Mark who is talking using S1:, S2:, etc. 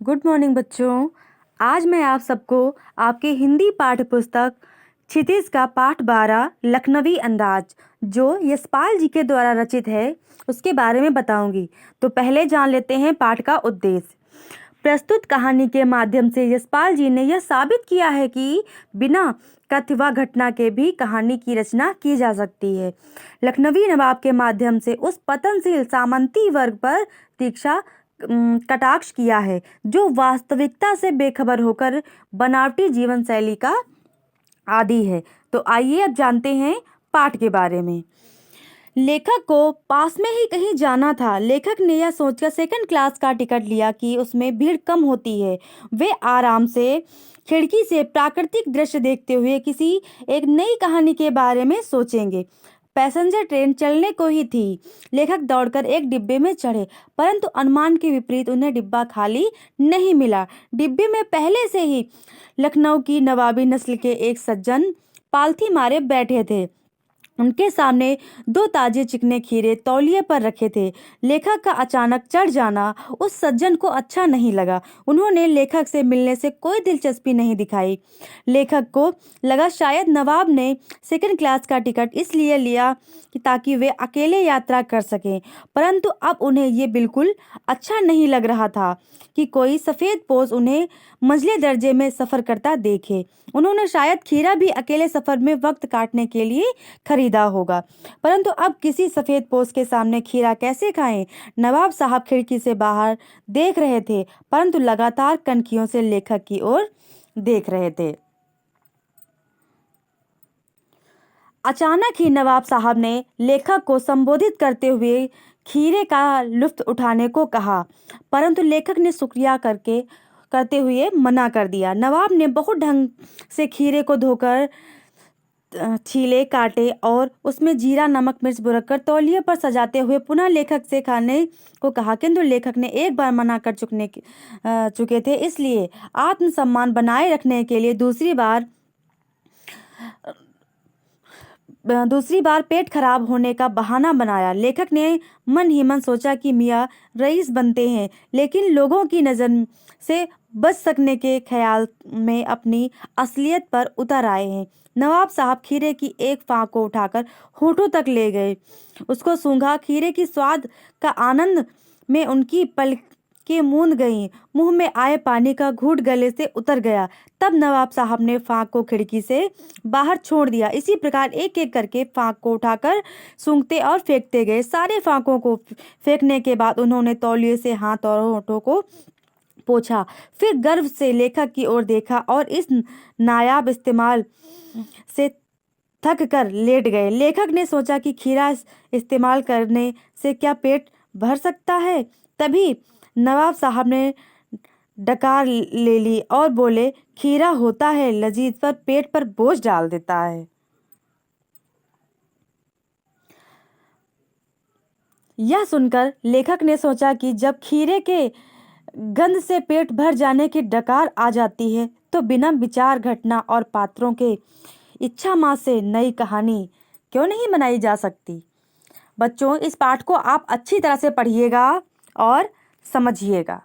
S1: Good morning बच्चों। आज मैं आप सबको आपके हिंदी पाठ्य पुस्तक क्षितिज का पाठ 12 लखनवी अंदाज जो यशपाल जी के द्वारा रचित है उसके बारे में बताऊंगी। तो पहले जान लेते हैं पाठ का उद्देश्य। प्रस्तुत कहानी के माध्यम से यशपाल जी ने यह साबित किया है कि बिना कथ्य व घटना के भी कहानी की रचना की जा सकती है। लखनवी नवाब के माध्यम से उस पतनशील सामंती वर्ग पर तीक्ष्ण कटाक्ष किया है जो वास्तविकता से बेखबर होकर बनावटी जीवन शैली का आदी है। तो आइए अब जानते हैं पाठ के बारे में। लेखक को पास में ही कहीं जाना था। लेखक ने यह सोचकर सेकंड क्लास का टिकट लिया कि उसमें भीड़ कम होती है। वे आराम से खिड़की से प्राकृतिक दृश्य देखते हुए किसी एक नई कहानी के बारे में सोचेंगे। पैसेंजर ट्रेन चलने को ही थी। लेखक दौड़कर एक डिब्बे में चढ़े, परंतु अनुमान के विपरीत उन्हें डिब्बा खाली नहीं मिला। डिब्बे में पहले से ही लखनऊ की नवाबी नस्ल के एक सज्जन पालथी मारे बैठे थे। उनके सामने 2 ताजे चिकने खीरे तौलिए पर रखे थे। लेखक का अचानक चढ़ जाना उस सज्जन को अच्छा नहीं लगा। उन्होंने लेखक से मिलने से कोई दिलचस्पी नहीं दिखाई। लेखक को लगा शायद नवाब ने सेकंड क्लास का टिकट इसलिए लिया कि ताकि वे अकेले यात्रा कर सकें, परंतु अब उन्हें ये बिल्कुल अच्छा नहीं लग रहा था कि कोई सफ़ेद पोश उन्हें मंझले दर्जे में सफ़र करता देखे। उन्होंने शायद खीरा भी अकेले सफ़र में वक्त काटने के लिए खरीदा होगा, परंतु अब किसी सफ़ेद पोश के सामने खीरा कैसे खाएं? नवाब साहब खिड़की से बाहर देख रहे थे, परंतु लगातार कनखियों से लेखक की ओर देख रहे थे। अचानक ही नवाब साहब ने लेखक को संबोधित करते हुए खीरे का लुत्फ उठाने को कहा, परंतु लेखक ने शुक्रिया करते हुए मना कर दिया। नवाब ने बहुत ढंग से खीरे को धोकर छीले, काटे और उसमें जीरा, नमक, मिर्च बुरककर तौलिए पर सजाते हुए पुनः लेखक से खाने को कहा, किंतु लेखक ने एक बार मना कर चुके थे, इसलिए आत्मसम्मान बनाए रखने के लिए दूसरी बार पेट खराब होने का बहाना बनाया। लेखक ने मन ही मन सोचा कि मियाँ रईस बनते हैं, लेकिन लोगों की नज़र से बच सकने के ख्याल में अपनी असलियत पर उतर आए हैं। नवाब साहब खीरे की एक फाँक को उठाकर होठों तक ले गए, उसको सूंघा। खीरे की स्वाद का आनंद में उनकी पलकें मूंद गईं। मुंह में आए पानी का घूंट गले से उतर गया। तब नवाब साहब ने फाँक को खिड़की से बाहर छोड़ दिया। इसी प्रकार एक एक करके फाँक को उठाकर सूंघते और फेंकते गए। सारे फाँकों को फेंकने के बाद उन्होंने तौलिए से हाथ और होठों को पोंछा, फिर गर्व से लेखक की ओर देखा और इस नायाब इस्तेमाल से थक कर लेट गए। लेखक ने सोचा कि खीरा इस्तेमाल करने से क्या पेट भर सकता है? तभी नवाब साहब ने डकार ले ली और बोले, खीरा होता है लजीज पर पेट पर बोझ डाल देता है। यह सुनकर लेखक ने सोचा कि जब खीरे के गंध से पेट भर जाने की डकार आ जाती है तो बिना विचार, घटना और पात्रों के इच्छा माँ से नई कहानी क्यों नहीं बनाई जा सकती। बच्चों, इस पाठ को आप अच्छी तरह से पढ़िएगा और समझिएगा।